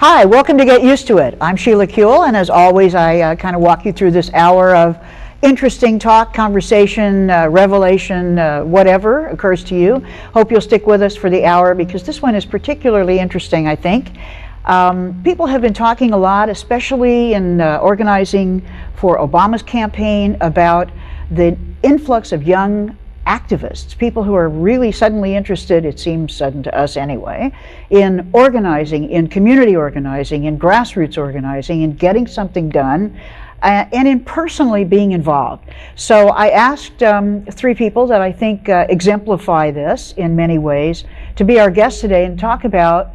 Hi, welcome to Get Used to It. I'm Sheila Kuehl, and as always, I kind of walk you through this hour of interesting talk, conversation, revelation, whatever occurs to you. Hope you'll stick with us for the hour because this one is particularly interesting, I think. People have been talking a lot, especially in organizing for Obama's campaign, about the influx of young activists, people who are really suddenly interested, it seems sudden to us anyway, in organizing, in community organizing, in grassroots organizing, in getting something done, and in personally being involved. So I asked three people that I think exemplify this in many ways to be our guests today and talk about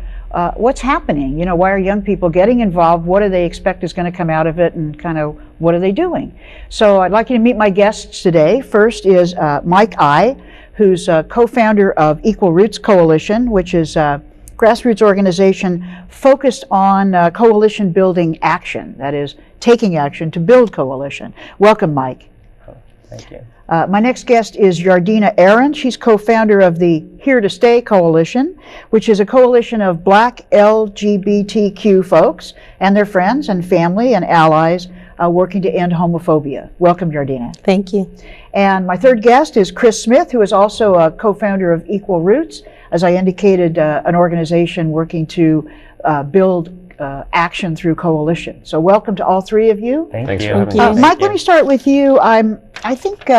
what's happening. You know, why are young people getting involved? What do they expect is going to come out of it, and kind of what are they doing? So I'd like you to meet my guests today. First is Mike I, who's co-founder of Equal Roots Coalition, which is a grassroots organization focused on coalition building action, that is, taking action to build coalition. Welcome, Mike. Oh, thank you. My next guest is Yardena Aaron. She's co-founder of the Here to Stay Coalition, which is a coalition of Black LGBTQ folks and their friends and family and allies working to end homophobia. Welcome, Yardena. Thank you. And my third guest is Chris Smith, who is also a co-founder of Equal Roots, as I indicated, an organization working to build action through coalition. So welcome to all three of you. Thanks for having me. Mike, let me start with you. I think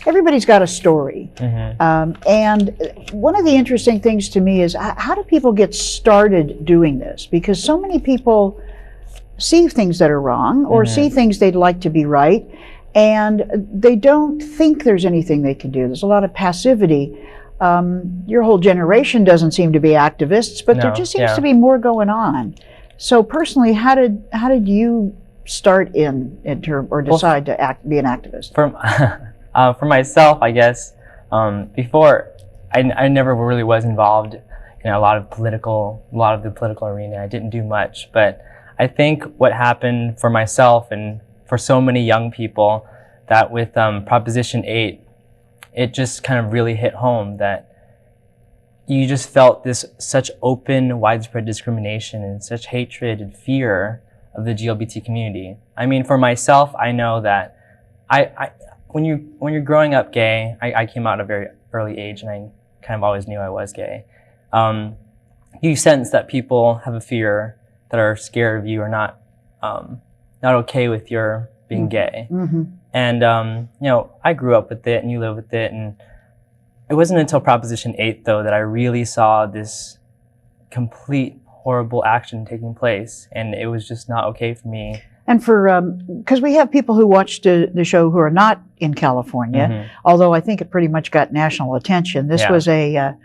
everybody's got a story. And one of the interesting things to me is how do people get started doing this? Because so many people see things that are wrong or see things they'd like to be right, and they don't think there's anything they can do. There's a lot of passivity. Your whole generation doesn't seem to be activists, but there just seems to be more going on. So personally, how did you start in term or decide to be an activist? For myself, I guess, before I never really was involved in a lot of the political arena. I didn't do much, but I think what happened for myself and for so many young people that with Proposition 8, it just kind of really hit home that you just felt this such open, widespread discrimination and such hatred and fear of the LGBT community. I mean, for myself, I know that when you're growing up gay, I came out at a very early age, and I kind of always knew I was gay. You sense that people have a fear, that are scared of you, or not okay with your being gay. And you know, I grew up with it, and you live with it, and it wasn't until Proposition 8, though, that I really saw this complete horrible action taking place, and it was just not okay for me. And for, because we have people who watched the show who are not in California, although I think it pretty much got national attention. This was an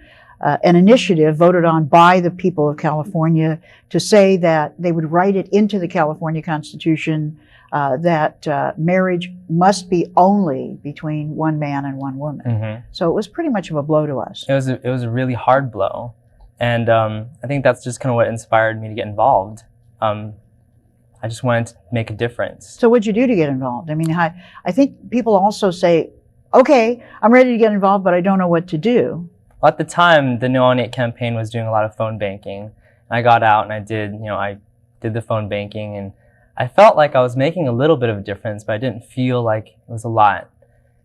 initiative voted on by the people of California to say that they would write it into the California Constitution that marriage must be only between one man and one woman. So it was pretty much of a blow to us. It was a really hard blow, and I think that's just kind of what inspired me to get involved. I just wanted to make a difference. So what'd you do to get involved? I mean, I think people also say, okay, I'm ready to get involved, but I don't know what to do. Well, at the time, the No on 8 campaign was doing a lot of phone banking. I got out and I did the phone banking, and I felt like I was making a little bit of a difference, but I didn't feel like it was a lot.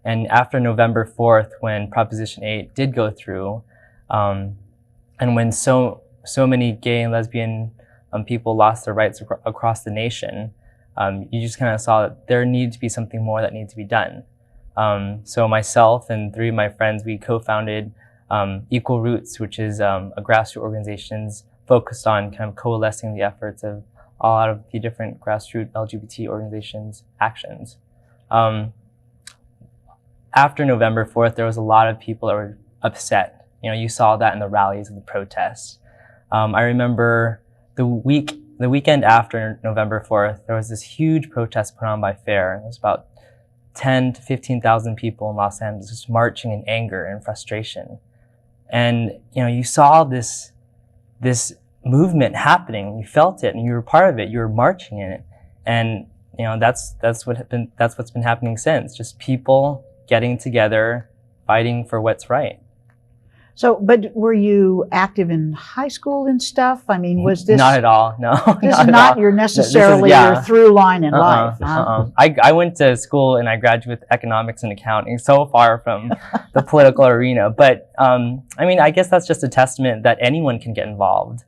And after November 4th, when Proposition 8 did go through, and when so many gay and lesbian people lost their rights across the nation, you just kind of saw that there needed to be something more that needed to be done. So myself and three of my friends, we co-founded Equal Roots, which is a grassroots organization focused on kind of coalescing the efforts of a lot of the different grassroots LGBT organizations' actions. After November 4th, there was a lot of people that were upset. You know, you saw that in the rallies and the protests. I remember the weekend after November 4th, there was this huge protest put on by FAIR. It was about 10 to 15,000 people in Los Angeles just marching in anger and frustration. And, you know, you saw this movement happening, you felt it, and you were part of it, you were marching in it. And, you know, that's what's been happening since, just people getting together, fighting for what's right. So, but were you active in high school and stuff? I mean, was this... Not at all, no. This is not your necessarily your through line in life. I went to school and I graduated with economics and accounting, so far from the political arena. But I mean, I guess that's just a testament that anyone can get involved.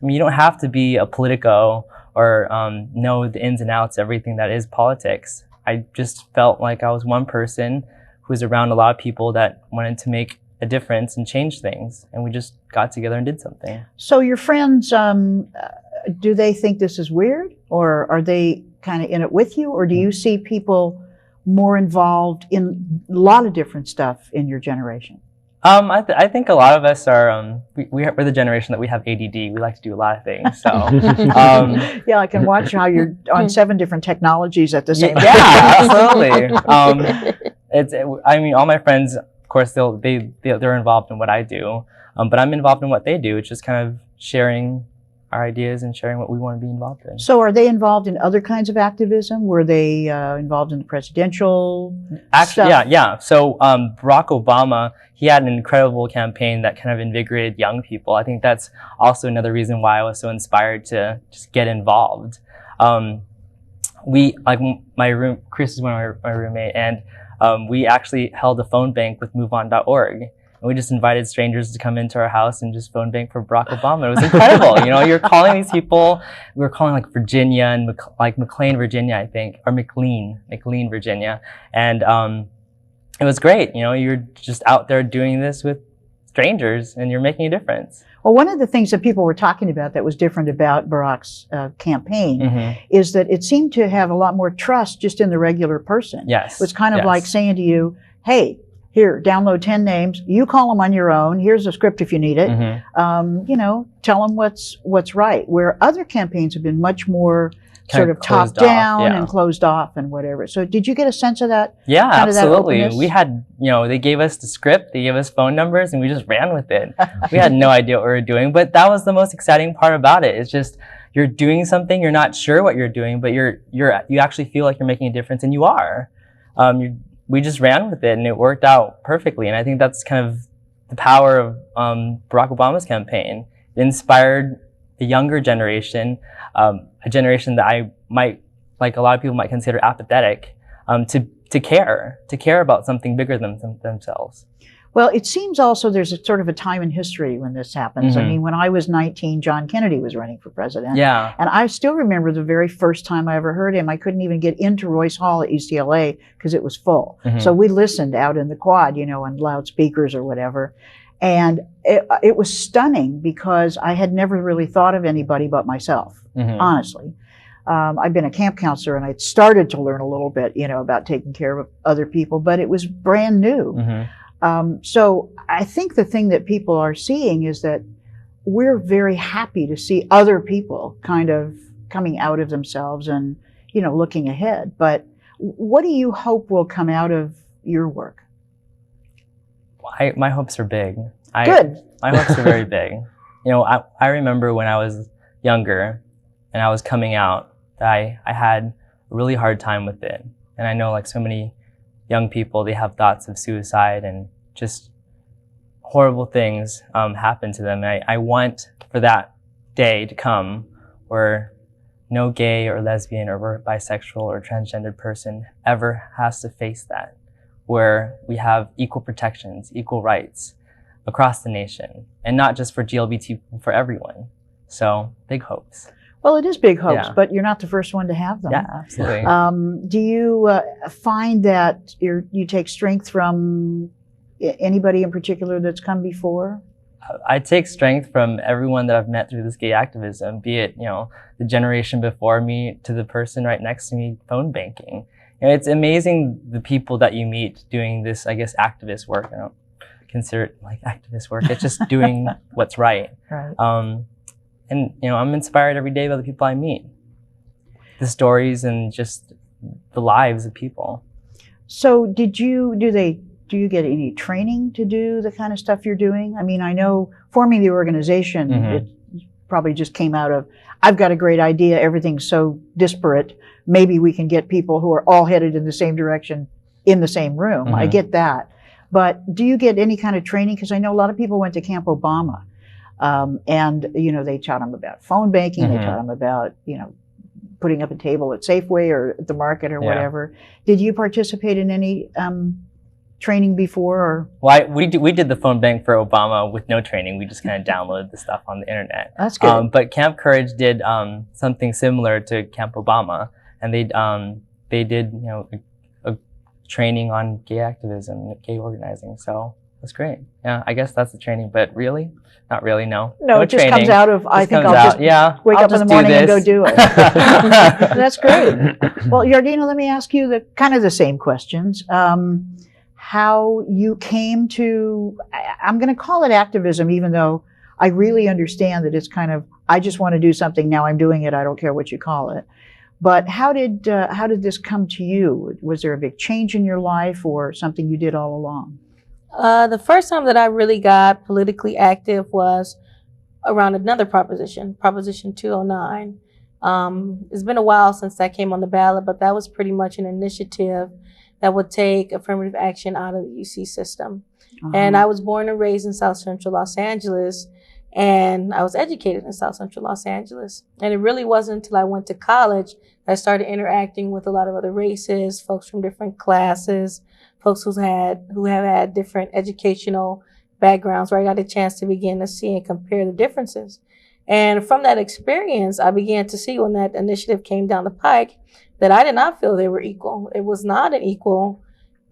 I mean, you don't have to be a politico or know the ins and outs of everything that is politics. I just felt like I was one person who was around a lot of people that wanted to make a difference and change things, and we just got together and did something. So your friends, do they think this is weird, or are they kind of in it with you, or do you see people more involved in a lot of different stuff in your generation? I think a lot of us are, we're the generation that we have ADD. We like to do a lot of things, so. Yeah, I can watch how you're on 7 different technologies at the same time. Yeah, absolutely. I mean, all my friends, of course, they're involved in what I do, but I'm involved in what they do. It's just kind of sharing our ideas and sharing what we want to be involved in. So are they involved in other kinds of activism? Were they involved in the presidential stuff? Yeah. So Barack Obama, he had an incredible campaign that kind of invigorated young people. I think that's also another reason why I was so inspired to just get involved. Chris is my roommate, and we actually held a phone bank with MoveOn.org. And we just invited strangers to come into our house and just phone bank for Barack Obama. It was incredible. You know, you're calling these people. We were calling like Virginia and McLean, Virginia, I think, or McLean, Virginia. And it was great. You know, you're just out there doing this with strangers and you're making a difference. Well, one of the things that people were talking about that was different about Barack's campaign is that it seemed to have a lot more trust just in the regular person. Yes. It was kind of like saying to you, hey, here, download 10 names. You call them on your own. Here's a script if you need it. You know, tell them what's right. Where other campaigns have been much more sort of top down and closed off and whatever. So did you get a sense of that? Yeah, absolutely. We had, you know, they gave us the script, they gave us phone numbers, and we just ran with it. We had no idea what we were doing, but that was the most exciting part about it. It's just, you're doing something, you're not sure what you're doing, but you actually feel like you're making a difference, and you are. We just ran with it and it worked out perfectly. And I think that's kind of the power of Barack Obama's campaign. It inspired a younger generation, a generation that I might, like a lot of people might consider apathetic, to care about something bigger than themselves. Well, it seems also there's a sort of a time in history when this happens. I mean, when I was 19, John Kennedy was running for president. Yeah. And I still remember the very first time I ever heard him. I couldn't even get into Royce Hall at UCLA because it was full. So we listened out in the quad, you know, on loudspeakers or whatever. And it was stunning because I had never really thought of anybody but myself, honestly. I've been a camp counselor and I'd started to learn a little bit, you know, about taking care of other people, but it was brand new. So I think the thing that people are seeing is that we're very happy to see other people kind of coming out of themselves and, you know, looking ahead. But what do you hope will come out of your work? My hopes are big. Good. My hopes are very big. You know, I remember when I was younger and I was coming out, I had a really hard time with it. And I know like so many young people, they have thoughts of suicide and just horrible things happen to them. And I want for that day to come where no gay or lesbian or bisexual or transgendered person ever has to face that, where we have equal protections, equal rights across the nation, and not just for LGBT, for everyone. So big hopes. Well, it is big hopes, but you're not the first one to have them. Yeah, absolutely. Do you find that you take strength from anybody in particular that's come before? I take strength from everyone that I've met through this gay activism, be it, you know, the generation before me to the person right next to me phone banking. You know, it's amazing the people that you meet doing this, I guess, activist work. I don't consider it like activist work. It's just doing what's right. And, you know, I'm inspired every day by the people I meet, the stories and just the lives of people. So do you get any training to do the kind of stuff you're doing? I mean, I know forming the organization, it probably just came out of, I've got a great idea, everything's so disparate, maybe we can get people who are all headed in the same direction in the same room. I get that. But do you get any kind of training? Because I know a lot of people went to Camp Obama, and they taught them about phone banking. They taught them about putting up a table at Safeway or at the market or whatever. Did you participate in any training before? Or? Well, we did the phone bank for Obama with no training. We just kind of downloaded the stuff on the internet. That's good. But Camp Courage did something similar to Camp Obama, and they did a training on gay activism, gay organizing. So that's great. Yeah, I guess that's the training. But really, not really. No. No, it just training. comes out of I think I'll just wake up in the morning and go do it. That's great. Well, Yardina, let me ask you the same questions. How you came to, I'm going to call it activism, even though I really understand that it's kind of, I just want to do something, now I'm doing it, I don't care what you call it. But how did this come to you? Was there a big change in your life or something you did all along? The first time that I really got politically active was around another proposition, Proposition 209. It's been a while since that came on the ballot, but that was pretty much an initiative that would take affirmative action out of the UC system. And I was born and raised in South Central Los Angeles, and I was educated in South Central Los Angeles. And it really wasn't until I went to college that I started interacting with a lot of other races, folks from different classes, folks who have had different educational backgrounds, where I got a chance to begin to see and compare the differences. And from that experience, I began to see when that initiative came down the pike that I did not feel they were equal. It was not equal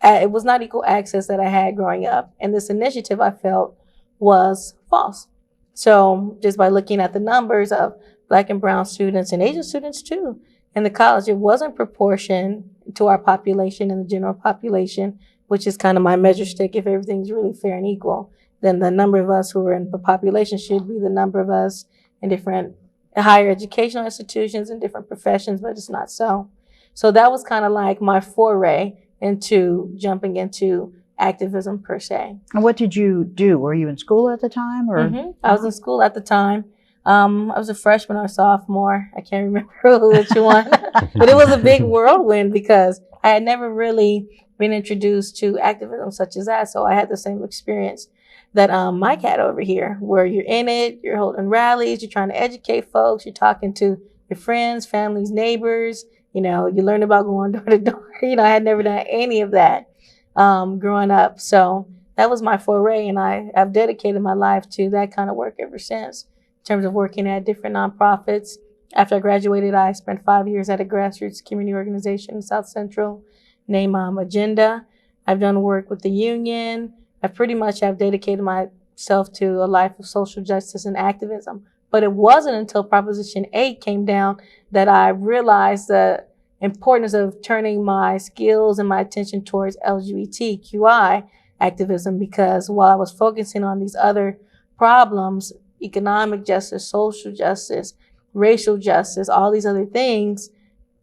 access that I had growing up. And this initiative I felt was false. So just by looking at the numbers of Black and brown students and Asian students too in the college, it wasn't proportion to our population and the general population, which is kind of my measure stick. If everything's really fair and equal, then the number of us who are in the population should be the number of us in different higher educational institutions and different professions, but it's not so. So that was kind of like my foray into jumping into activism per se. And what did you do? Were you in school at the time? Or? I was in school at the time. I was a freshman or sophomore. I can't remember which one, but it was a big whirlwind because I had never really been introduced to activism such as that. So I had the same experience that Mike had over here, where you're in it, you're holding rallies, you're trying to educate folks, you're talking to your friends, families, neighbors, you learn about going door to door. I had never done any of that growing up. So that was my foray, and I've dedicated my life to that kind of work ever since, in terms of working at different nonprofits. After I graduated, I spent 5 years at a grassroots community organization in South Central named Agenda. I've done work with the union. I pretty much have dedicated myself to a life of social justice and activism. But it wasn't until Proposition 8 came down that I realized the importance of turning my skills and my attention towards LGBTQI activism, because while I was focusing on these other problems, economic justice, social justice, racial justice, all these other things,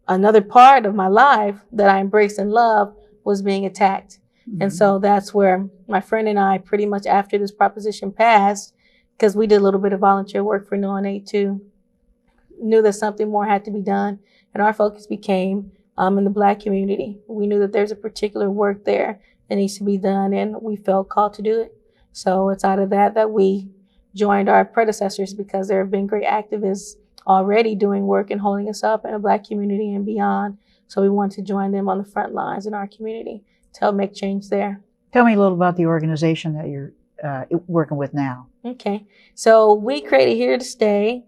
another part of my life that I embraced and loved was being attacked. And so that's where my friend and I, pretty much after this proposition passed, because we did a little bit of volunteer work for No on 8 too, knew that something more had to be done. And our focus became in the Black community. We knew that there's a particular work there that needs to be done, and we felt called to do it. So it's out of that we joined our predecessors, because there have been great activists already doing work and holding us up in the Black community and beyond. So we wanted to join them on the front lines in our community to help make change there. Tell me a little about the organization that you're working with now. Okay, so we created Here to Stay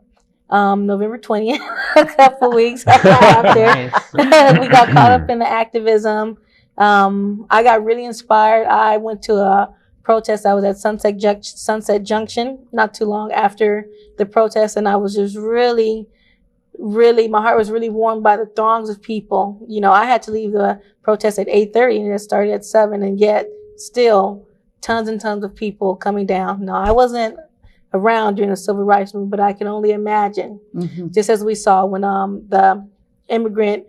November 20th, a couple weeks after we got caught up in the activism. I got really inspired. I went to a protest. I was at Sunset Junction not too long after the protest, and I was just really, my heart was really warmed by the throngs of people. I had to leave the protest at 8:30 and it started at 7, and yet still tons and tons of people coming down. Now, I wasn't around during the civil rights movement, but I can only imagine, just as we saw when our immigrant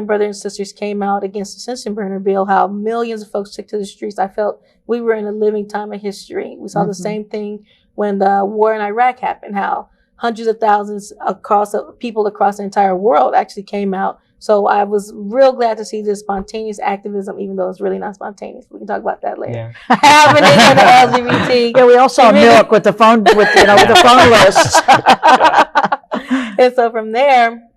brothers and sisters came out against the Sentencing Burner bill, how millions of folks took to the streets. I felt we were in a living time of history. We saw the same thing when the war in Iraq happened, how hundreds of thousands of people across the entire world actually came out So I was real glad to see this spontaneous activism, even though it's really not spontaneous. We can talk about that later. Yeah. Happening in the LGBT. Yeah, we all saw Milk with the phone, with with the phone list. And so from there,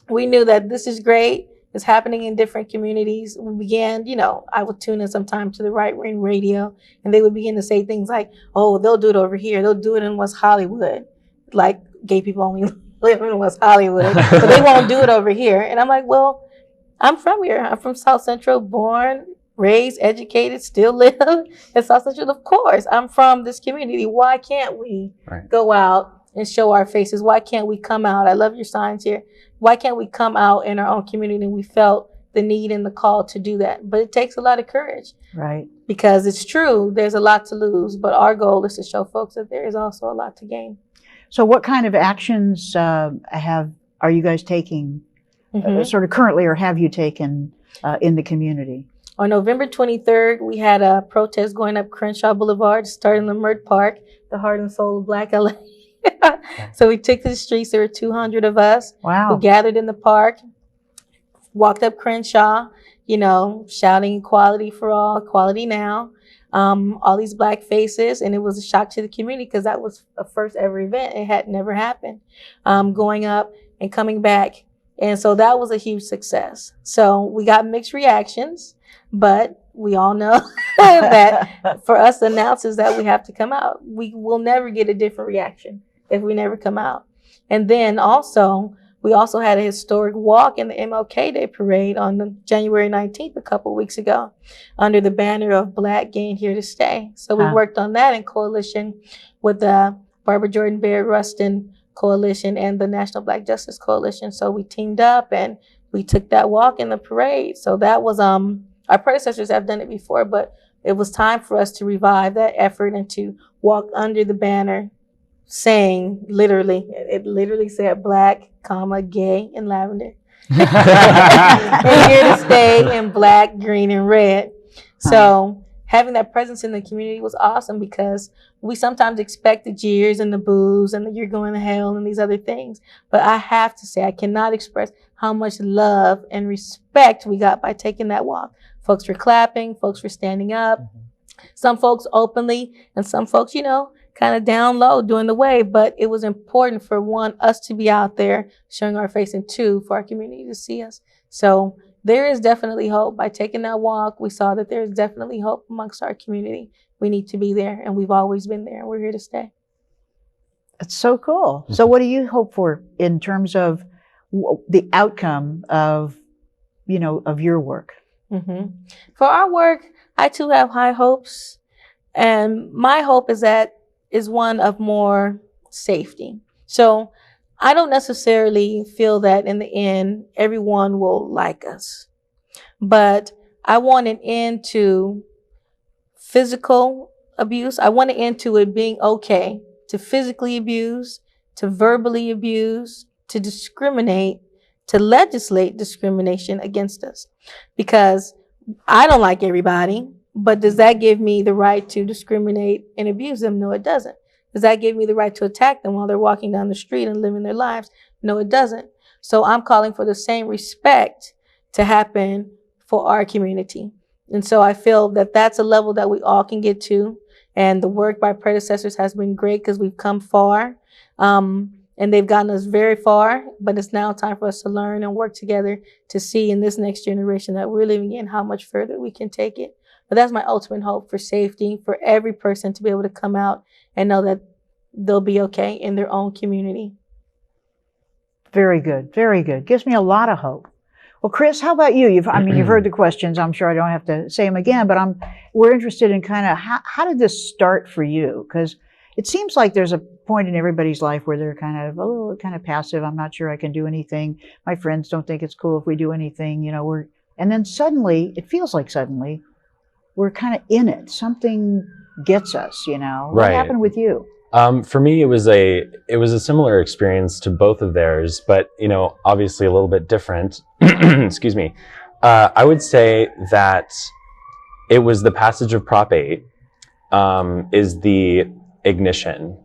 we knew that this is great. It's happening in different communities. We began, I would tune in sometimes to the right-wing radio, and they would begin to say things like, oh, they'll do it over here. They'll do it in West Hollywood. Like gay people only live in West Hollywood, but they won't do it over here. And I'm like, well, I'm from here. I'm from South Central, born, raised, educated, still live in South Central. Of course, I'm from this community. Why can't we go out and show our faces? Why can't we come out? I love your signs here. Why can't we come out in our own community? We felt the need and the call to do that. But it takes a lot of courage. Right. Because it's true, there's a lot to lose. But our goal is to show folks that there is also a lot to gain. So what kind of actions are you guys taking sort of currently, or have you taken in the community? On November 23rd, we had a protest going up Crenshaw Boulevard, starting in Leimert Park, the heart and soul of Black LA. So we took to the streets. There were 200 of us who gathered in the park, walked up Crenshaw, shouting equality for all, equality now, all these Black faces. And it was a shock to the community because that was a first ever event. It had never happened, going up and coming back. And so that was a huge success. So we got mixed reactions, but we all know that for us announcers that we have to come out. We will never get a different reaction if we never come out. And then we also had a historic walk in the MLK Day Parade on January 19th a couple of weeks ago under the banner of Black, Gay, and Here to Stay. So we worked on that in coalition with the Barbara Jordan Baird Rustin Coalition and the National Black Justice Coalition. So we teamed up and we took that walk in the parade. So that was, our predecessors have done it before, but it was time for us to revive that effort and to walk under the banner saying, it literally said Black, gay, and lavender. And Here to Stay in Black, green, and red. So having that presence in the community was awesome because we sometimes expect the jeers and the boos and the you're going to hell and these other things. But I have to say, I cannot express how much love and respect we got by taking that walk. Folks were clapping, folks were standing up, some folks openly, and some folks, kind of down low doing the wave. But it was important for one, us to be out there showing our face, and two, for our community to see us. So there is definitely hope. By taking that walk, we saw that there's definitely hope amongst our community. We need to be there, and we've always been there, and we're here to stay. That's so cool. So what do you hope for in terms of the outcome of, of your work? For our work, I too have high hopes. And my hope is one of more safety. So I don't necessarily feel that in the end, everyone will like us. But I want an end to physical abuse. I want an end to it being okay to physically abuse, to verbally abuse, to discriminate, to legislate discrimination against us. Because I don't like everybody, but does that give me the right to discriminate and abuse them? No, it doesn't. Does that give me the right to attack them while they're walking down the street and living their lives? No, it doesn't. So I'm calling for the same respect to happen for our community. And so I feel that that's a level that we all can get to. And the work by predecessors has been great because we've come far. And they've gotten us very far, but it's now time for us to learn and work together to see in this next generation that we're living in how much further we can take it. But that's my ultimate hope for safety, for every person to be able to come out and know that they'll be okay in their own community. Very good. Very good. Gives me a lot of hope. Well, Chris, how about you? You've heard the questions. I'm sure I don't have to say them again, but we're interested in kind of how did this start for you? Because it seems like there's a point in everybody's life where they're kind of a little kind of passive. I'm not sure I can do anything. My friends don't think it's cool if we do anything. And then suddenly, it feels like suddenly, we're kind of in it. Something gets us. What happened with you? For me, it was a similar experience to both of theirs, but obviously a little bit different. Excuse me. I would say that it was the passage of Prop 8 is the ignition.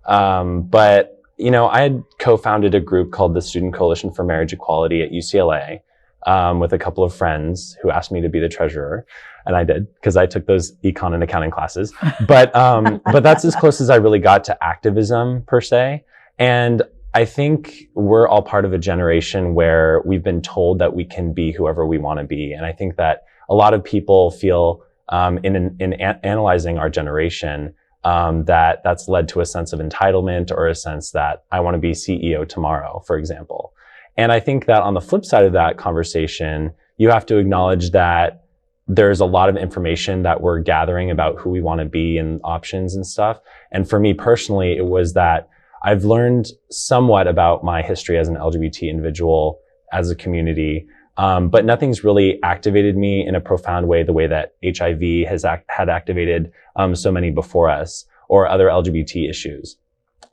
But I had co-founded a group called the Student Coalition for Marriage Equality at UCLA, with a couple of friends who asked me to be the treasurer. And I did, because I took those econ and accounting classes. But that's as close as I really got to activism per se. And I think we're all part of a generation where we've been told that we can be whoever we want to be. And I think that a lot of people feel in analyzing our generation, that's led to a sense of entitlement, or a sense that I want to be CEO tomorrow, for example. And I think that on the flip side of that conversation, you have to acknowledge that there's a lot of information that we're gathering about who we want to be and options and stuff. And for me personally, it was that I've learned somewhat about my history as an LGBT individual, as a community, but nothing's really activated me in a profound way, the way that HIV had activated so many before us, or other LGBT issues.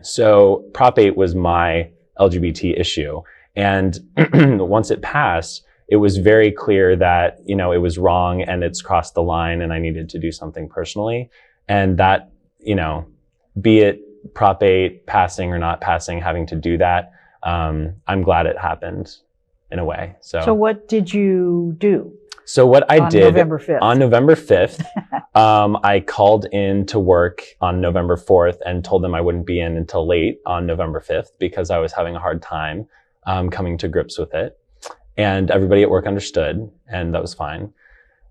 So Prop 8 was my LGBT issue. And once it passed, it was very clear that, you know, it was wrong and it's crossed the line and I needed to do something personally. And that, you know, be it Prop 8 passing or not passing, having to do that, I'm glad it happened in a way. So what did you do? So what I did November 5th. On November 5th, I called in to work on November 4th and told them I wouldn't be in until late on November 5th because I was having a hard time coming to grips with it. And everybody at work understood, and that was fine.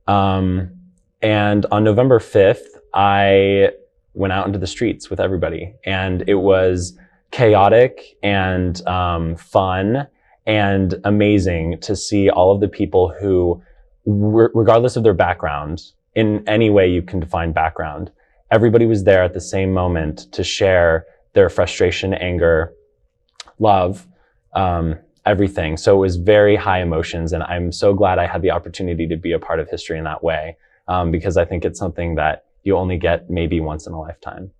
And on November 5th, I went out into the streets with everybody, and it was chaotic and fun and amazing to see all of the people who, regardless of their background, in any way you can define background, everybody was there at the same moment to share their frustration, anger, love, everything. So it was very high emotions, and I'm so glad I had the opportunity to be a part of history in that way, because I think it's something that you only get maybe once in a lifetime.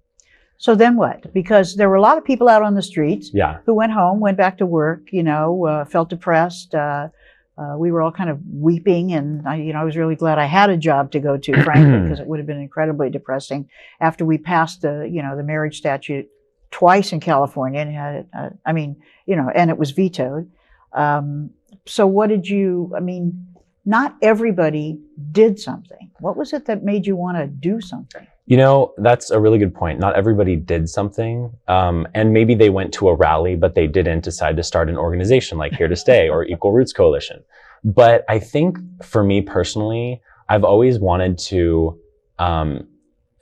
So then what? Because there were a lot of people out on the streets who went home, went back to work, you know, felt depressed. We were all kind of weeping, and I was really glad I had a job to go to, frankly, because it would have been incredibly depressing after we passed the marriage statute twice in California, and had and it was vetoed. So what did you? I mean, not everybody did something. What was it that made you want to do something? You know, that's a really good point. Not everybody did something. And maybe they went to a rally, but they didn't decide to start an organization like Here to Stay or Equal Roots Coalition. But I think for me personally, I've always wanted to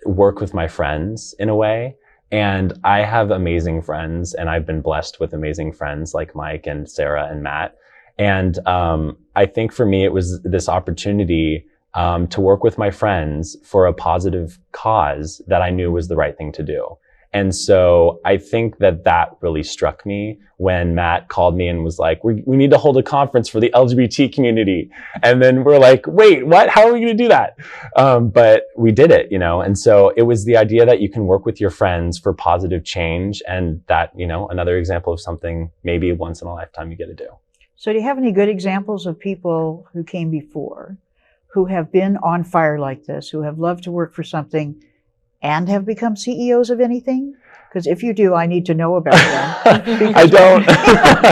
work with my friends in a way. And I have amazing friends, and I've been blessed with amazing friends like Mike and Sarah and Matt. And I think for me, it was this opportunity to work with my friends for a positive cause that I knew was the right thing to do. And so I think that really struck me when Matt called me and was like, we need to hold a conference for the LGBT community. And then we're like, wait, what? How are we going to do that? But we did it, you know? And so it was the idea that you can work with your friends for positive change, and that, you know, another example of something maybe once in a lifetime you get to do. So do you have any good examples of people who came before, who have been on fire like this, who have loved to work for something and have become CEOs of anything? Because if you do, I need to know about them. I don't.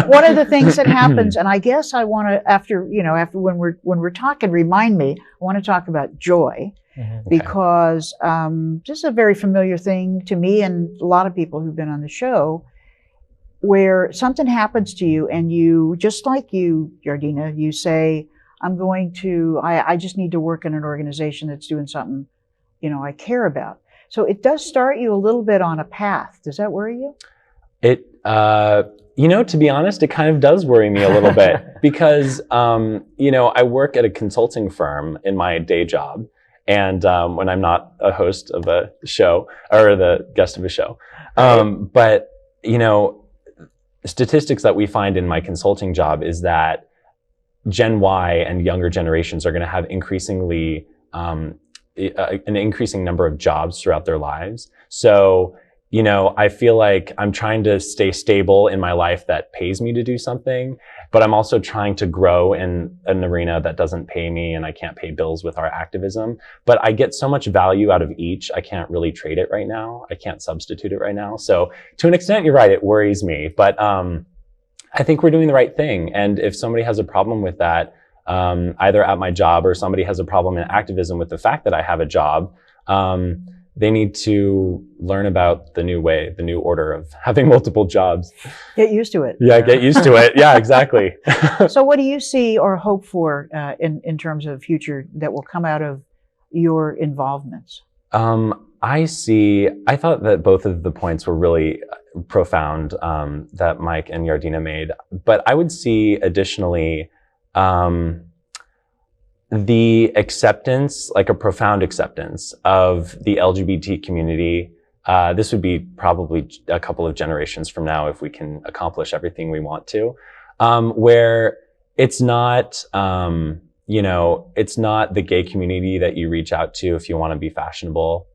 One of the things that happens, and I guess I want to, after when we're talking, remind me, I want to talk about joy, because this is a very familiar thing to me and a lot of people who've been on the show, where something happens to you and you, just like you, Yardina, you say, I just need to work in an organization that's doing something, I care about. So it does start you a little bit on a path. Does that worry you? It, to be honest, it kind of does worry me a little bit because, I work at a consulting firm in my day job. And when I'm not a host of a show or the guest of a show. But, statistics that we find in my consulting job is that Gen Y and younger generations are going to have an increasing number of jobs throughout their lives. So, I feel like I'm trying to stay stable in my life that pays me to do something, but I'm also trying to grow in an arena that doesn't pay me, and I can't pay bills with our activism. But I get so much value out of each, I can't really trade it right now. I can't substitute it right now. So to an extent, you're right, it worries me. But I think we're doing the right thing. And if somebody has a problem with that, either at my job, or somebody has a problem in activism with the fact that I have a job, they need to learn about the new way, the new order of having multiple jobs. Get used to it. Yeah, get used to it. Yeah, exactly. So what do you see or hope for in terms of future that will come out of your involvements? I thought that both of the points were really profound that Mike and Yardina made, but I would see additionally the acceptance, like a profound acceptance of the LGBT community. This would be probably a couple of generations from now if we can accomplish everything we want to, where it's not, it's not the gay community that you reach out to if you want to be fashionable.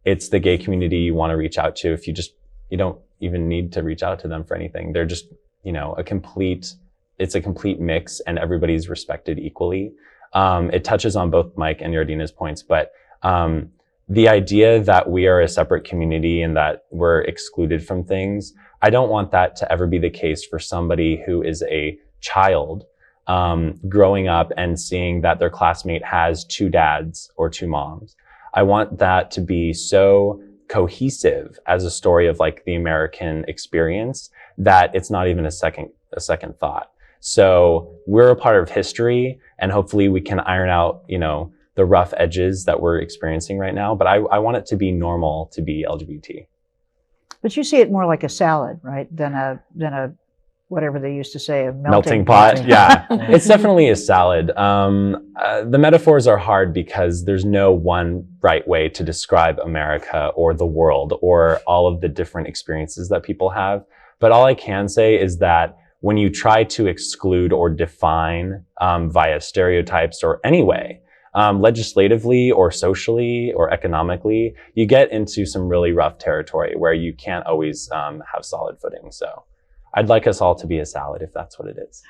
It's the gay community you want to reach out to if you don't even need to reach out to them for anything. They're just, it's a complete mix, and everybody's respected equally. It touches on both Mike and Yardina's points, but the idea that we are a separate community and that we're excluded from things, I don't want that to ever be the case for somebody who is a child growing up and seeing that their classmate has 2 dads or 2 moms. I want that to be so cohesive as a story of like the American experience that it's not even a second thought. So we're a part of history, and hopefully we can iron out, the rough edges that we're experiencing right now. But I want it to be normal to be LGBT. But you see it more like a salad, right? Than a whatever they used to say, a melting pot. Yeah, it's definitely a salad. The metaphors are hard because there's no one right way to describe America or the world or all of the different experiences that people have. But all I can say is that when you try to exclude or define via stereotypes or any way, legislatively or socially or economically, you get into some really rough territory where you can't always have solid footing. So I'd like us all to be a salad if that's what it is.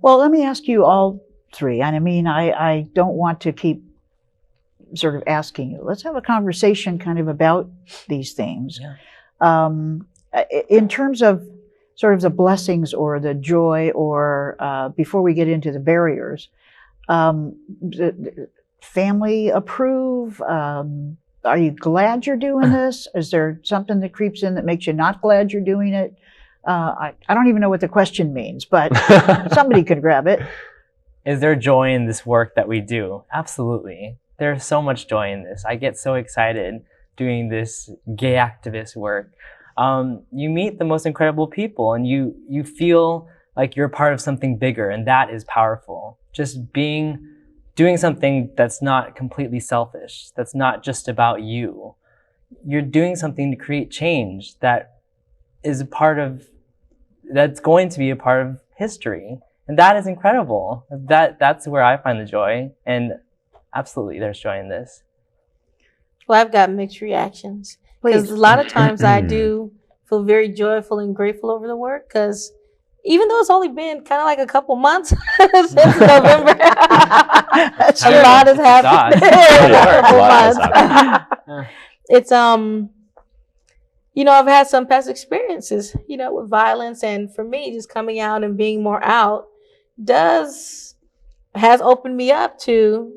Well, let me ask you all 3. And I mean, I don't want to keep sort of asking you. Let's have a conversation kind of about these themes. Yeah. In terms of sort of the blessings or the joy, or before we get into the barriers, the family approve? Are you glad you're doing this? Is there something that creeps in that makes you not glad you're doing it? I don't even know what the question means, but somebody could grab it. Is there joy in this work that we do? Absolutely. There's so much joy in this. I get so excited doing this gay activist work. You meet the most incredible people, and you feel like you're part of something bigger, and that is powerful. Just doing something that's not completely selfish, that's not just about you. You're doing something to create change that is that's going to be a part of history. And that is incredible. That's where I find the joy. And absolutely, there's joy in this. Well, I've got mixed reactions. Because a lot of times I do feel very joyful and grateful over the work, because even though it's only been kind of like a couple months since November, a lot has happened. It's, I've had some past experiences, with violence. And for me, just coming out and being more out has opened me up to,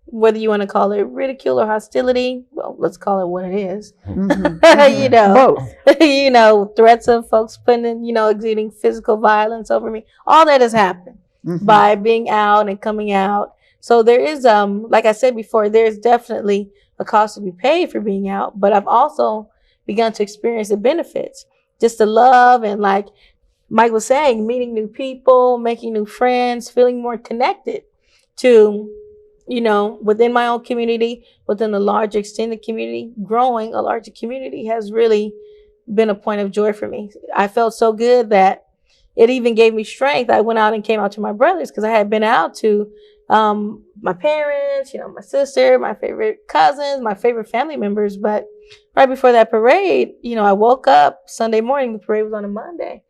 whether you want to call it ridicule or hostility, well, let's call it what it is. Mm-hmm. Both. Threats of folks putting in, exuding physical violence over me. All that has happened by being out and coming out. So there is, like I said before, there's definitely a cost to be paid for being out. But I've also begun to experience the benefits, just the love and, like Mike was saying, meeting new people, making new friends, feeling more connected to, within my own community, within the larger extended community. Growing a larger community has really been a point of joy for me. I felt so good that it even gave me strength. I went out and came out to my brothers, because I had been out to my parents, my sister, my favorite cousins, my favorite family members. But right before that parade, I woke up Sunday morning. The parade was on a Monday.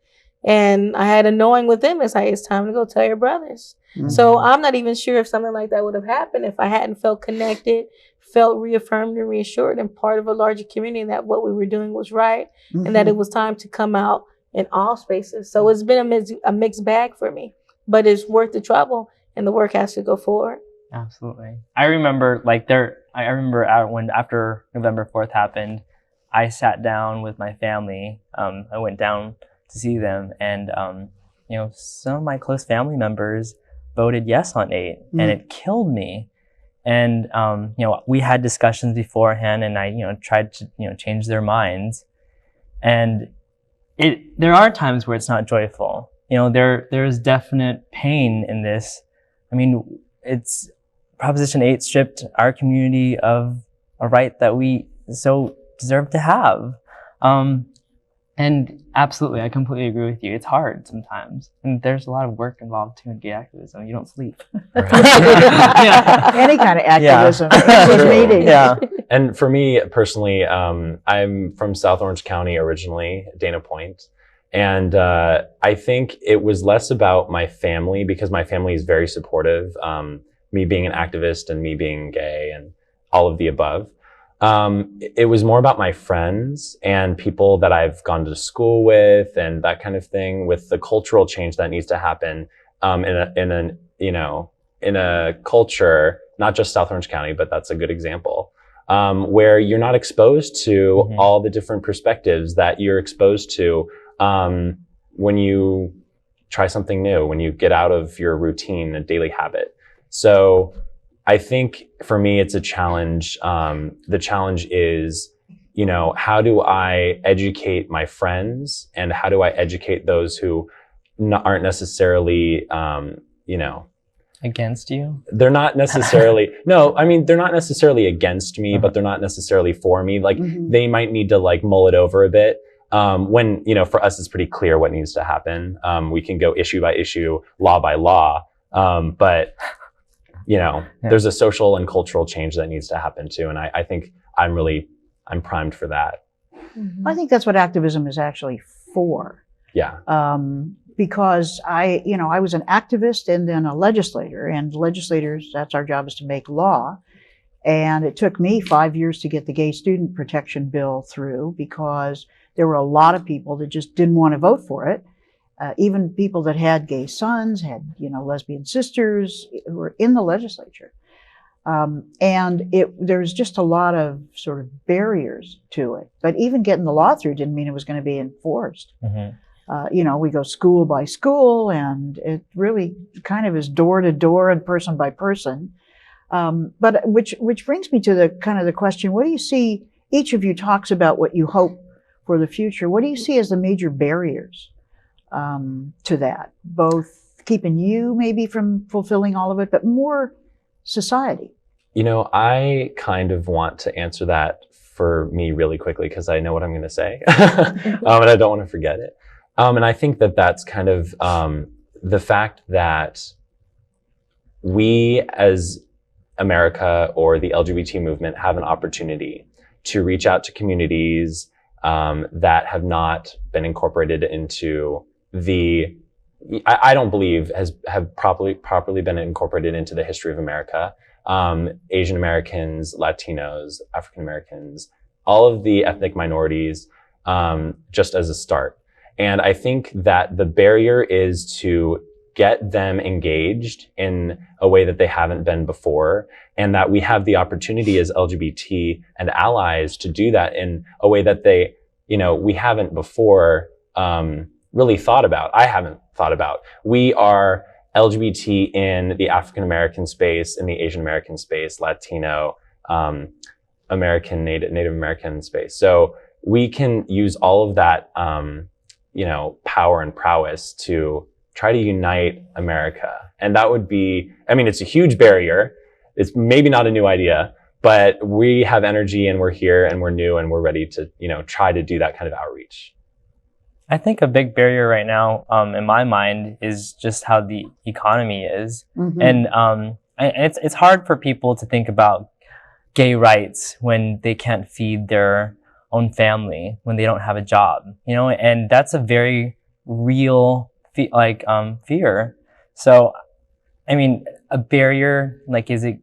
And I had a knowing with them. It's like, it's time to go tell your brothers. Mm-hmm. So I'm not even sure if something like that would have happened if I hadn't felt connected, felt reaffirmed and reassured and part of a larger community, and that what we were doing was right, and that it was time to come out in all spaces. So it's been a mixed bag for me, but it's worth the trouble. and the work has to go forward. Absolutely. I remember when after November 4th happened, I sat down with my family. I went down to see them, and some of my close family members voted yes on 8, and it killed me. And we had discussions beforehand, and I tried to change their minds. And there are times where it's not joyful. There's definite pain in this. I mean, it's Proposition 8 stripped our community of a right that we so deserve to have. And absolutely, I completely agree with you. It's hard sometimes. And there's a lot of work involved too in gay activism. You don't sleep. Yeah. Any kind of activism. Yeah. And for me personally, I'm from South Orange County originally, Dana Point. And I think it was less about my family, because my family is very supportive. Me being an activist and me being gay and all of the above. It was more about my friends and people that I've gone to school with and that kind of thing, with the cultural change that needs to happen in a culture, not just South Orange County, but that's a good example, where you're not exposed to all the different perspectives that you're exposed to when you try something new, when you get out of your routine and daily habit. So I think for me, it's a challenge. The challenge is, how do I educate my friends, and how do I educate those who aren't necessarily, against you? They're not necessarily, no, I mean, they're not necessarily against me, but they're not necessarily for me. Like they might need to mull it over a bit. When, for us, it's pretty clear what needs to happen. We can go issue by issue, law by law. But there's a social and cultural change that needs to happen too. And I think I'm primed for that. I think that's what activism is actually for. Yeah. Because I was an activist and then a legislator, and legislators, that's our job, is to make law. And it took me 5 years to get the gay student protection bill through, because there were a lot of people that just didn't want to vote for it. Even people that had gay sons, had, lesbian sisters who were in the legislature. And there's just a lot of sort of barriers to it. But even getting the law through didn't mean it was going to be enforced. We go school by school, and it really kind of is door to door and person by person. But which brings me to the question, what do you see, each of you talks about what you hope for the future. What do you see as the major barriers to that, both keeping you maybe from fulfilling all of it, but more society? I kind of want to answer that for me really quickly, because I know what I'm going to say, and I don't want to forget it. And I think that's kind of the fact that we as America, or the LGBT movement, have an opportunity to reach out to communities that have not been incorporated into I don't believe have properly been incorporated into the history of America. Asian Americans, Latinos, African Americans, all of the ethnic minorities, just as a start. And I think that the barrier is to get them engaged in a way that they haven't been before, and that we have the opportunity as LGBT and allies to do that in a way that we haven't before really thought about. I haven't thought about. We are LGBT in the African American space, in the Asian American space, Latino, American, Native American space. So we can use all of that, power and prowess to try to unite America. And that would be, it's a huge barrier. It's maybe not a new idea, but we have energy, and we're here, and we're new, and we're ready to, try to do that kind of outreach. I think a big barrier right now, in my mind, is just how the economy is. And it's hard for people to think about gay rights when they can't feed their own family, when they don't have a job, and that's a very real fear. So, a barrier, is it?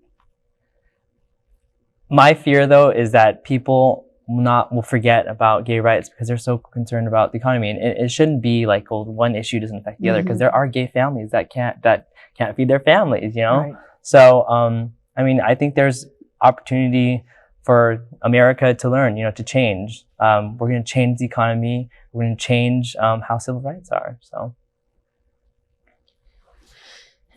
My fear, though, is that people will forget about gay rights because they're so concerned about the economy, and it shouldn't be one issue doesn't affect the other, because there are gay families that can't feed their families, you know? Right. So, I mean, I think there's opportunity for America to learn, you know, to change. We're going to change the economy. We're going to change how civil rights are. So,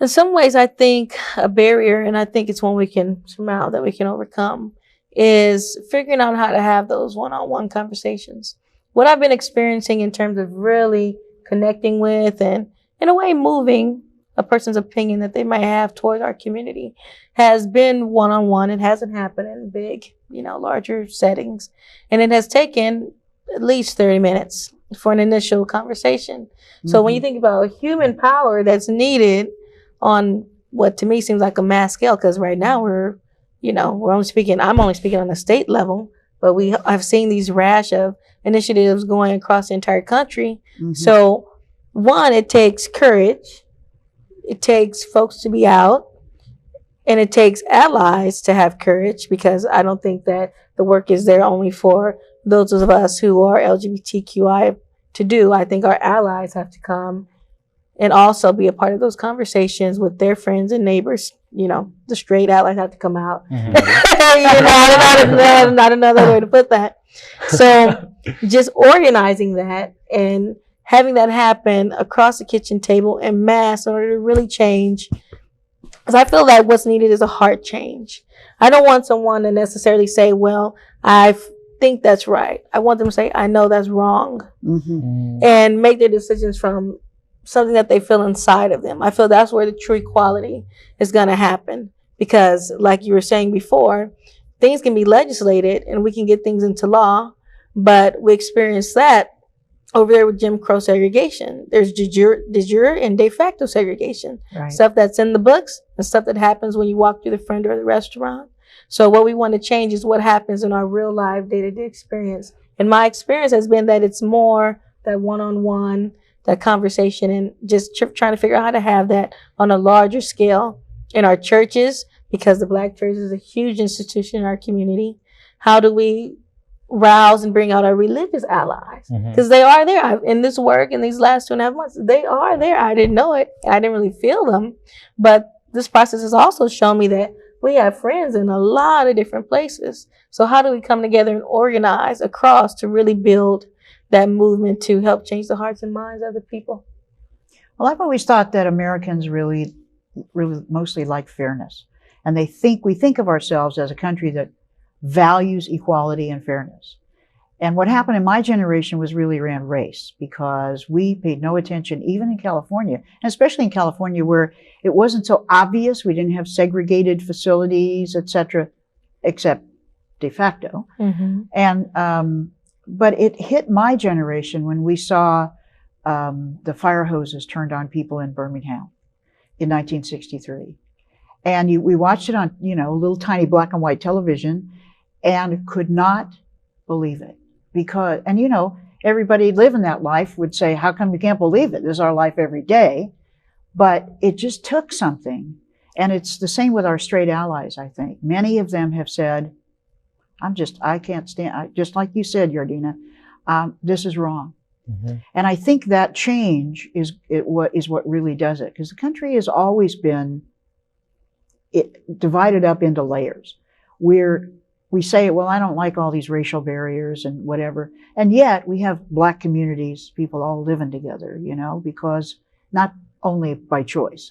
in some ways, I think a barrier, and I think it's one we can surmount, that we can overcome, is figuring out how to have those one-on-one conversations. What I've been experiencing in terms of really connecting with and, in a way, moving a person's opinion that they might have toward our community has been one-on-one. It hasn't happened in big, you know, larger settings. And it has taken at least 30 minutes for an initial conversation. So when you think about human power that's needed on what to me seems like a mass scale, because right now I'm only speaking on the state level, but I've seen these rash of initiatives going across the entire country. So one, it takes courage. It takes folks to be out, and it takes allies to have courage, because I don't think that the work is there only for those of us who are LGBTQI to do. I think our allies have to come and also be a part of those conversations with their friends and neighbors. You know, the straight allies have to come out. You know, not another way to put that. So just organizing that and having that happen across the kitchen table en masse in order to really change. Because I feel that what's needed is a heart change. I don't want someone to necessarily say, well, I think that's right. I want them to say, I know that's wrong. And make their decisions from something that they feel inside of them. I feel that's where the true equality is going to happen. Because like you were saying before, things can be legislated and we can get things into law, but we experience that over there with Jim Crow segregation. There's de jure and de facto segregation. Right. Stuff that's in the books and stuff that happens when you walk through the front door of the restaurant. So what we want to change is what happens in our real life day-to-day experience. And my experience has been that it's more that one-on-one, that conversation, and just trying to figure out how to have that on a larger scale in our churches, because the Black church is a huge institution in our community. How do we rouse and bring out our religious allies? Because they are there. In this work, in these last 2.5 months, they are there. I didn't know it. I didn't really feel them. But this process has also shown me that we have friends in a lot of different places. So how do we come together and organize across to really build that movement to help change the hearts and minds of the people? Well, I've always thought that Americans really mostly like fairness. And we think of ourselves as a country that values equality and fairness. And what happened in my generation was really around race, because we paid no attention, even in California, and especially in California where it wasn't so obvious. We didn't have segregated facilities, et cetera, except de facto. And, but it hit my generation when we saw the fire hoses turned on people in Birmingham in 1963. And we watched it on, little tiny black and white television and could not believe it. Because, everybody living that life would say, how come you can't believe it? This is our life every day. But it just took something. And it's the same with our straight allies, I think. Many of them have said, I can't stand, just like you said, Yardina, this is wrong. And I think that change is what really does it. Because the country has always been divided up into layers where we say, well, I don't like all these racial barriers and whatever. And yet we have Black communities, people all living together, because not only by choice,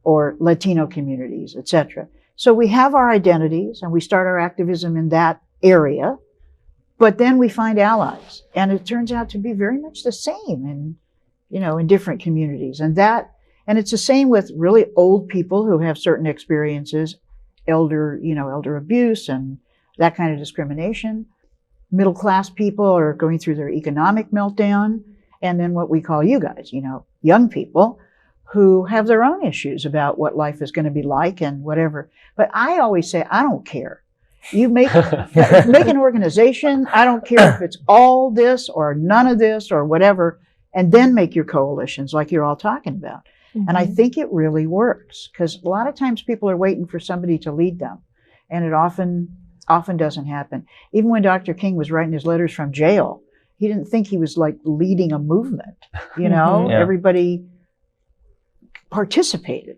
or Latino communities, etc. So we have our identities and we start our activism in that area, but then we find allies, and it turns out to be very much the same in different communities. And it's the same with really old people who have certain experiences, elder abuse and that kind of discrimination. Middle class people are going through their economic meltdown. And then what we call you guys, young people who have their own issues about what life is going to be like and whatever. But I always say, I don't care. You make an organization. I don't care if it's all this or none of this or whatever, and then make your coalitions like you're all talking about. And I think it really works, because a lot of times people are waiting for somebody to lead them, and it often doesn't happen. Even when Dr. King was writing his letters from jail, he didn't think he was like leading a movement. Everybody participated.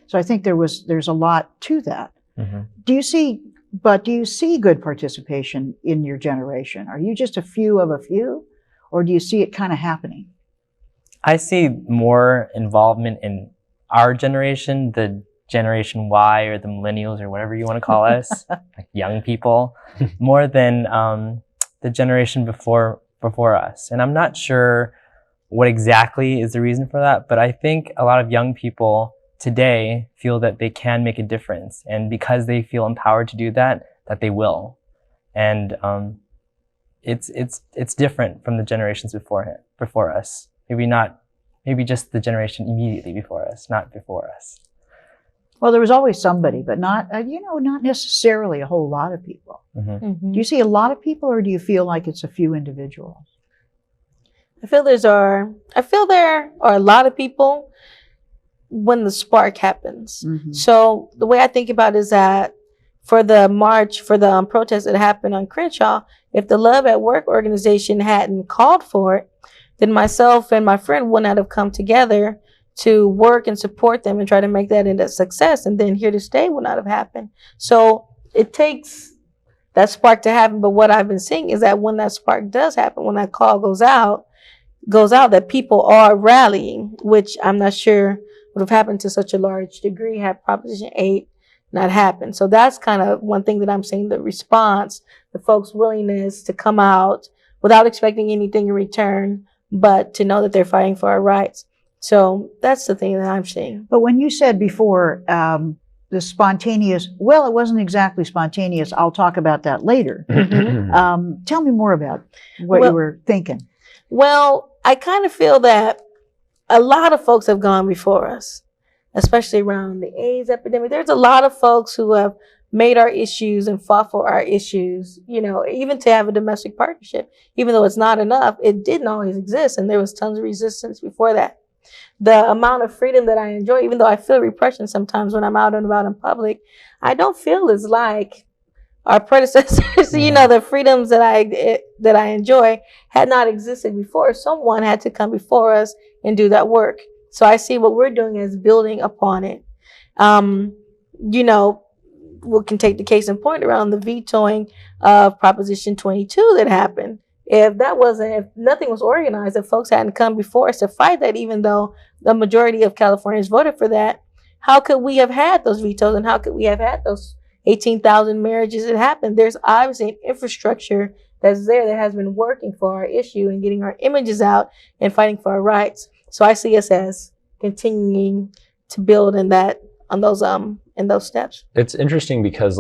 So I think there's a lot to that. Mm-hmm. Do you see good participation in your generation? Are you just a few of a few, or do you see it kind of happening? I see more involvement in our generation, the Generation Y or the millennials or whatever you want to call us, like young people, more than the generation before us. And I'm not sure what exactly is the reason for that, but I think a lot of young people today feel that they can make a difference, and because they feel empowered to do that, that they will. And it's different from the generations before us. Maybe just the generation immediately before us, not before us. Well, there was always somebody, but not necessarily a whole lot of people. Mm-hmm. Mhm. Do you see a lot of people, or do you feel like it's a few individuals? I feel there are a lot of people when the spark happens. Mhm. So the way I think about it is that for the march, for the protest that happened on Crenshaw, if the Love at Work organization hadn't called for it, then myself and my friend would not have come together to work and support them and try to make that into a success. And then Here to Stay would not have happened. So it takes that spark to happen. But what I've been seeing is that when that spark does happen, when that call goes out, that people are rallying, which I'm not sure would have happened to such a large degree had Proposition 8 not happened. So that's kind of one thing that I'm seeing, the response, the folks' willingness to come out without expecting anything in return, but to know that they're fighting for our rights. So that's the thing that I'm seeing. But when you said before, the spontaneous, well, it wasn't exactly spontaneous. I'll talk about that later. Tell me more about what you were thinking. Well, I kind of feel that a lot of folks have gone before us, especially around the AIDS epidemic. There's a lot of folks who have made our issues and fought for our issues, even to have a domestic partnership. Even though it's not enough, it didn't always exist, and there was tons of resistance before that. The amount of freedom that I enjoy, even though I feel repression sometimes when I'm out and about in public, I don't feel as like our predecessors. The freedoms that I enjoy had not existed before. Someone had to come before us and do that work. So I see what we're doing as building upon it. We can take the case in point around the vetoing of Proposition 22 that happened. If nothing was organized, if folks hadn't come before us to fight that, even though the majority of Californians voted for that, how could we have had those vetoes, and how could we have had those 18,000 marriages that happened? There's obviously an infrastructure that's there that has been working for our issue and getting our images out and fighting for our rights. So I see us as continuing to build in those steps. It's interesting because,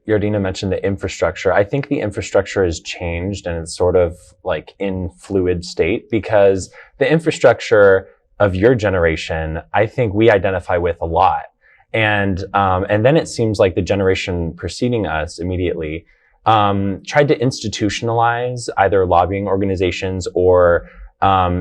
Yardina mentioned the infrastructure. I think the infrastructure has changed, and it's sort of like in fluid state, because the infrastructure of your generation, I think we identify with a lot. And then it seems like the generation preceding us immediately tried to institutionalize either lobbying organizations or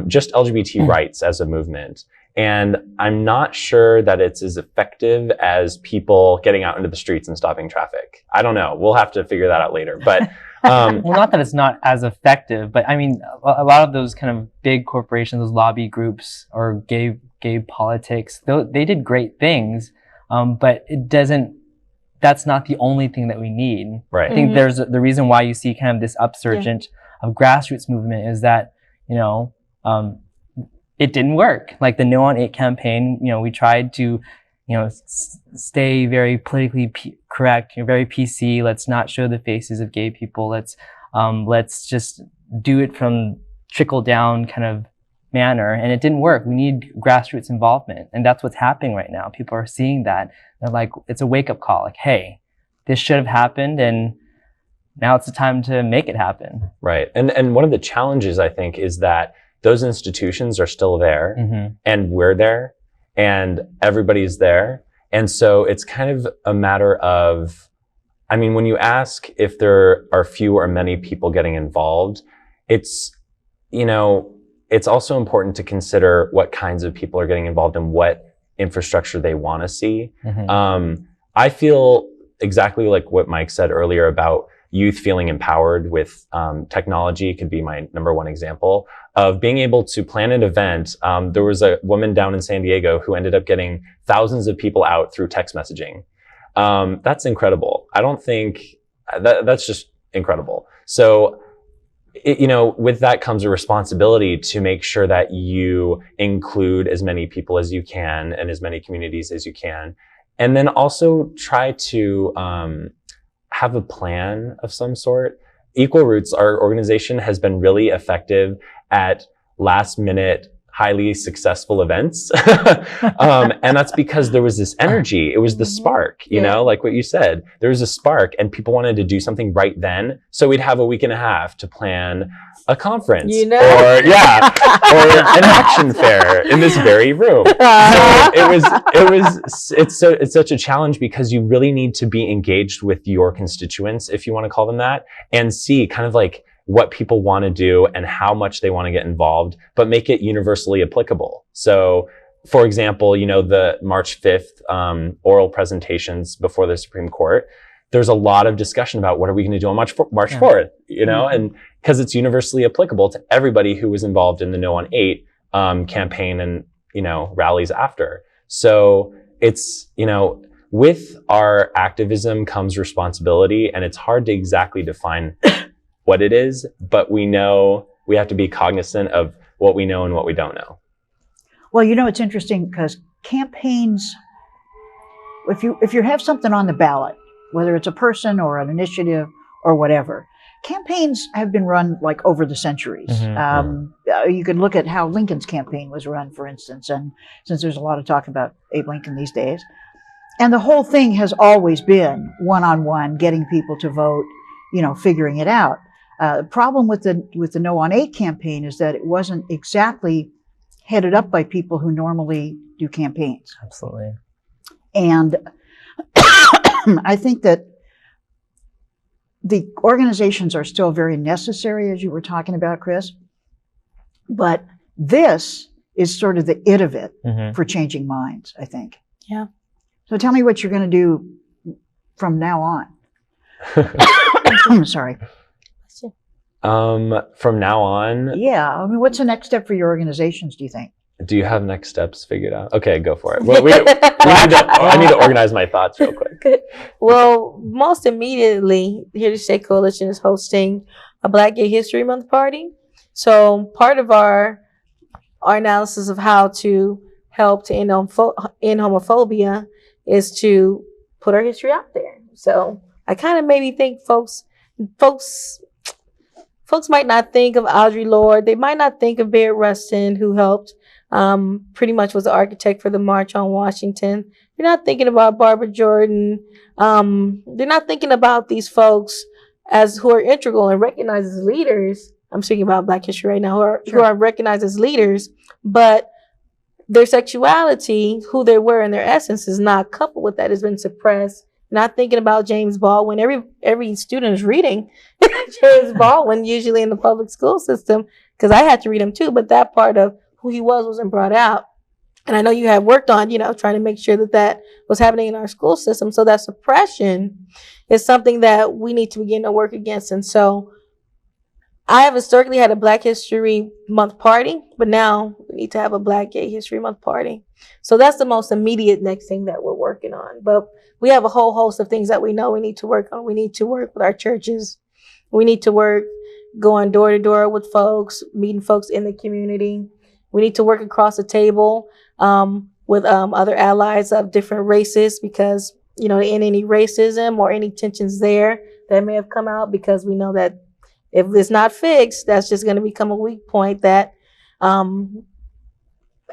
just LGBT rights as a movement. And I'm not sure that it's as effective as people getting out into the streets and stopping traffic. I don't know. We'll have to figure that out later. But well, not that it's not as effective, but I mean, a lot of those kind of big corporations, those lobby groups or gay politics, they did great things, but that's not the only thing that we need. Right. I think there's the reason why you see kind of this upsurgent of grassroots movement is that, it didn't work. Like the No on 8 campaign, we tried to, stay very politically correct, very PC. Let's not show the faces of gay people. Let's just do it from trickle down kind of manner. And it didn't work. We need grassroots involvement. And that's what's happening right now. People are seeing that. They're like, it's a wake up call. Like, hey, this should have happened. And now it's the time to make it happen. Right. And one of the challenges, I think, is that those institutions are still there, and we're there, and everybody's there. And so it's kind of a matter of, when you ask if there are few or many people getting involved, it's also important to consider what kinds of people are getting involved and what infrastructure they want to see. I feel exactly like what Mike said earlier about, youth feeling empowered with technology could be my number one example of being able to plan an event. There was a woman down in San Diego who ended up getting thousands of people out through text messaging. That's incredible. I don't think that's just incredible. So, with that comes a responsibility to make sure that you include as many people as you can and as many communities as you can. And then also try to have a plan of some sort. Equal Roots, our organization, has been really effective at last minute, highly successful events. And that's because there was this energy. It was the spark, you know, like what you said. There was a spark and people wanted to do something right then. So we'd have a week and a half to plan a conference or an action fair in this very room. So it's such a challenge because you really need to be engaged with your constituents, if you want to call them that, and see kind of like what people want to do and how much they want to get involved, but make it universally applicable. So, for example, the March 5th oral presentations before the Supreme Court, there's a lot of discussion about what are we going to do on March 4th, and because it's universally applicable to everybody who was involved in the No on 8 campaign and, rallies after. So it's, with our activism comes responsibility, and it's hard to exactly define what it is, but we know we have to be cognizant of what we know and what we don't know. Well, it's interesting because campaigns, if you have something on the ballot, whether it's a person or an initiative or whatever, campaigns have been run like over the centuries. You could look at how Lincoln's campaign was run, for instance, and since there's a lot of talk about Abe Lincoln these days, and the whole thing has always been one-on-one, getting people to vote, figuring it out. The problem with the No on 8 campaign is that it wasn't exactly headed up by people who normally do campaigns. Absolutely. And I think that the organizations are still very necessary, as you were talking about, Chris. But this is sort of the it of it for changing minds, I think. Yeah. So tell me what you're going to do from now on. Sorry. From now on? Yeah. I mean, what's the next step for your organizations, do you think? Do you have next steps figured out? Okay, go for it. Well, I need to organize my thoughts real quick. Well, most immediately, Here to Stay Coalition is hosting a Black Gay History Month party. So part of our analysis of how to help to end homophobia is to put our history out there. So I kind of maybe think folks might not think of Audre Lorde. They might not think of Barrett Rustin, who helped, pretty much was the architect for the March on Washington. They're not thinking about Barbara Jordan. They're not thinking about these folks who are integral and recognized as leaders. I'm speaking about Black history right now, who are recognized as leaders, but their sexuality, who they were in their essence, is not coupled with that, has been suppressed. Not thinking about James Baldwin. Every student is reading James Baldwin, usually in the public school system, because I had to read him too, but that part of who he wasn't brought out. And I know you have worked on, trying to make sure that was happening in our school system. So that suppression is something that we need to begin to work against. And so I have historically had a Black History Month party, but now we need to have a Black Gay History Month party. So that's the most immediate next thing that we're working on. But we have a whole host of things that we know we need to work on. We need to work with our churches. We need to work going door to door with folks, meeting folks in the community. We need to work across the table with other allies of different races, because, in any racism or any tensions there that may have come out, because we know that if it's not fixed, that's just going to become a weak point that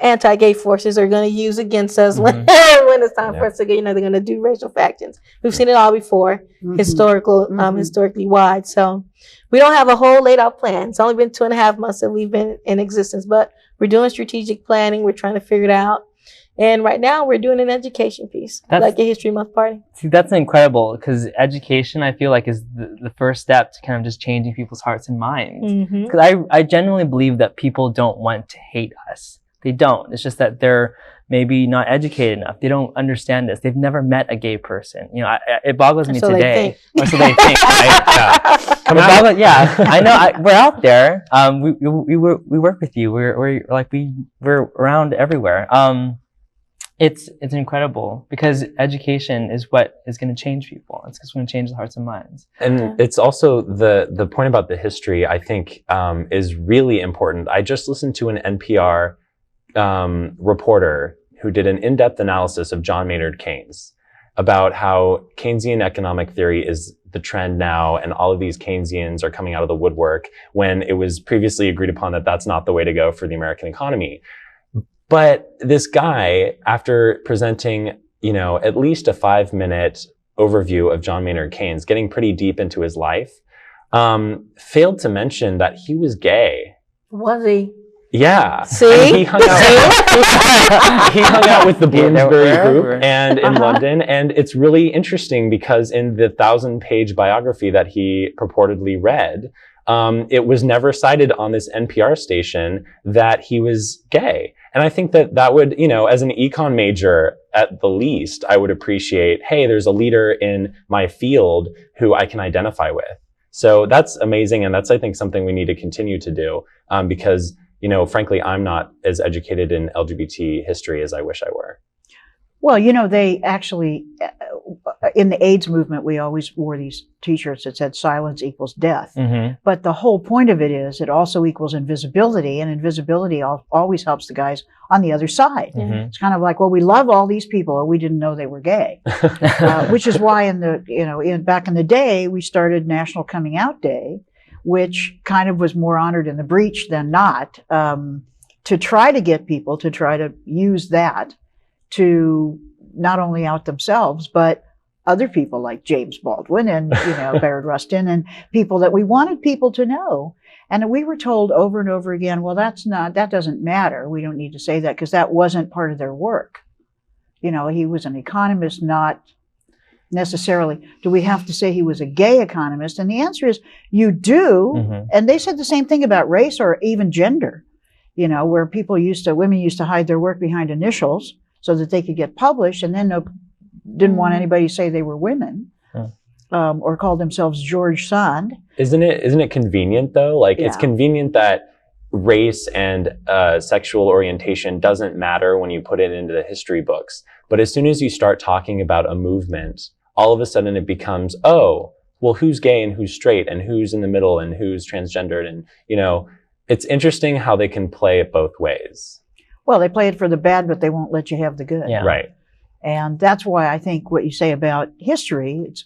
anti-gay forces are going to use against us when it's time for us to get, they're going to do racial factions. We've seen it all before, historically wide. So we don't have a whole laid out plan. It's only been 2.5 months that we've been in existence, but we're doing strategic planning. We're trying to figure it out. And right now we're doing an education piece, like a History Month party. See, that's incredible, because education, I feel like, is the first step to kind of just changing people's hearts and minds. Because I genuinely believe that people don't want to hate us. They don't. It's just that they're maybe not educated enough. They don't understand this. They've never met a gay person. You know, it boggles me So today. they Or so they think. Right? Yeah, I know. We're out there. We work with you. We're around everywhere. It's incredible because education is what is going to change people. It's just going to change the hearts and minds. And it's also the point about the history, I think, is really important. I just listened to an NPR reporter who did an in-depth analysis of John Maynard Keynes about how Keynesian economic theory is the trend now, and all of these Keynesians are coming out of the woodwork when it was previously agreed upon that that's not the way to go for the American economy. But this guy, after presenting, you know, at least a 5-minute overview of John Maynard Keynes, getting pretty deep into his life, failed to mention that he was gay. Was he? Yeah. See? And he hung out with the Bloomsbury group and in London. And it's really interesting because in the 1,000-page biography that he purportedly read, it was never cited on this NPR station that he was gay. And I think that would, you know, as an econ major, at the least, I would appreciate, hey, there's a leader in my field who I can identify with. So that's amazing. And that's, I think, something we need to continue to do because, you know, frankly, I'm not as educated in LGBT history as I wish I were. Well, you know, they actually, in the AIDS movement, we always wore these T-shirts that said silence equals death. Mm-hmm. But the whole point of it is it also equals invisibility, and invisibility always helps the guys on the other side. Mm-hmm. It's kind of like, well, we love all these people, and we didn't know they were gay, which is why back in the day, we started National Coming Out Day, which kind of was more honored in the breach than not, to try to get people to try to use that to not only out themselves, but other people like James Baldwin and, you know, Bayard Rustin and people that we wanted people to know. And we were told over and over again, well, that doesn't matter. We don't need to say that because that wasn't part of their work. You know, he was an economist, not necessarily, do we have to say he was a gay economist? And the answer is you do. Mm-hmm. And they said the same thing about race or even gender, you know, where women used to hide their work behind initials so that they could get published, and then didn't want anybody to say they were women, or call themselves George Sand. Isn't it convenient though? Like, Yeah. It's convenient that race and sexual orientation doesn't matter when you put it into the history books. But as soon as you start talking about a movement, all of a sudden it becomes, oh, well, who's gay and who's straight and who's in the middle and who's transgendered, and you know, it's interesting how they can play it both ways. Well, they play it for the bad, but they won't let you have the good. Yeah. Right. And that's why I think what you say about history, it's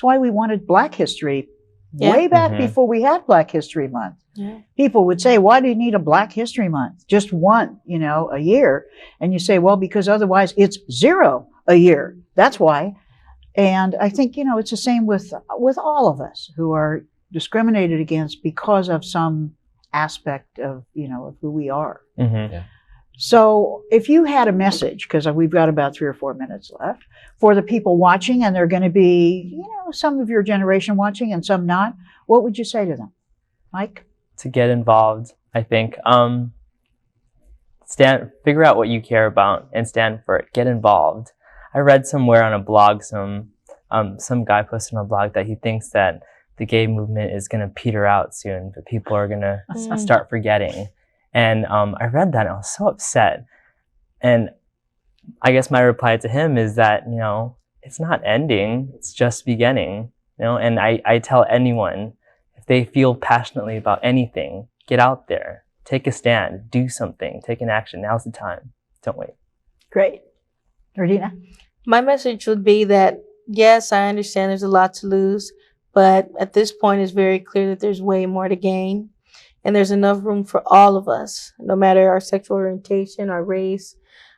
why we wanted Black history way back Mhm. before we had Black History Month. Yeah. People would say, why do you need a Black History Month? Just one, you know, a year. And you say, well, because otherwise it's 0 a year. That's why. And I think, you know, it's the same with all of us who are discriminated against because of some aspect of, you know, of who we are. Mm-hmm. Yeah. So if you had a message, because we've got about 3 or 4 minutes left, for the people watching, and there are going to be, you know, some of your generation watching and some not, what would you say to them? Mike? To get involved, I think. Figure out what you care about and stand for it. Get involved. I read somewhere on a blog, some guy posted on a blog that he thinks that the gay movement is going to peter out soon, but people are going to start forgetting. And I read that and I was so upset. And I guess my reply to him is that, you know, it's not ending, it's just beginning. You know, and I tell anyone, if they feel passionately about anything, get out there, take a stand, do something, take an action. Now's the time. Don't wait. Great. Regina? My message would be that, yes, I understand there's a lot to lose, but at this point it's very clear that there's way more to gain. And there's enough room for all of us, no matter our sexual orientation, our race,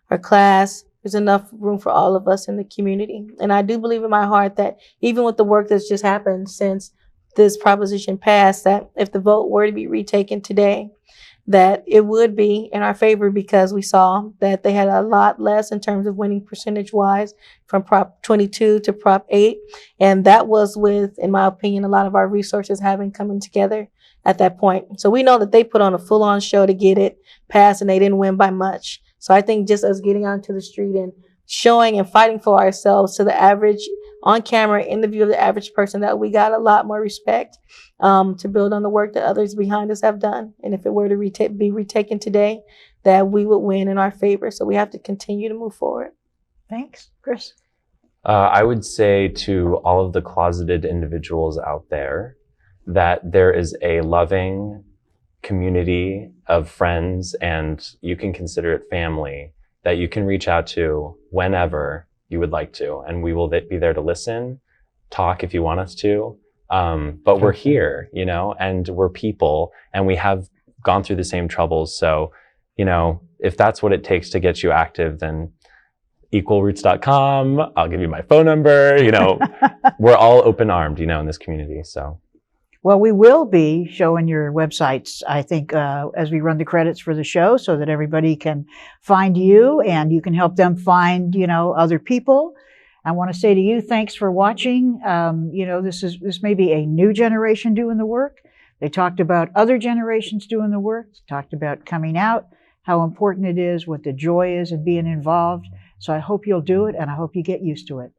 our class. There's enough room for all of us in the community. And I do believe in my heart that even with the work that's just happened since this proposition passed, that if the vote were to be retaken today, that it would be in our favor because we saw that they had a lot less in terms of winning percentage-wise from Prop 22 to Prop 8. And that was with, in my opinion, a lot of our resources having coming together at that point. So we know that they put on a full-on show to get it passed and they didn't win by much. So I think just us getting out into the street and showing and fighting for ourselves to the average on camera in the view of the average person, that we got a lot more respect to build on the work that others behind us have done. And if it were to be retaken today, that we would win in our favor. So we have to continue to move forward. Thanks. Chris? I would say to all of the closeted individuals out there that there is a loving community of friends, and you can consider it family, that you can reach out to whenever you would like to. And we will be there to listen, talk if you want us to. But we're here, you know, and we're people, and we have gone through the same troubles. So, you know, if that's what it takes to get you active, then equalroots.com, I'll give you my phone number, you know, we're all open armed, you know, in this community. So. Well, we will be showing your websites, I think, as we run the credits for the show, so that everybody can find you and you can help them find, you know, other people. I want to say to you, thanks for watching. You know, this may be a new generation doing the work. They talked about other generations doing the work, talked about coming out, how important it is, what the joy is in being involved. So I hope you'll do it, and I hope you get used to it.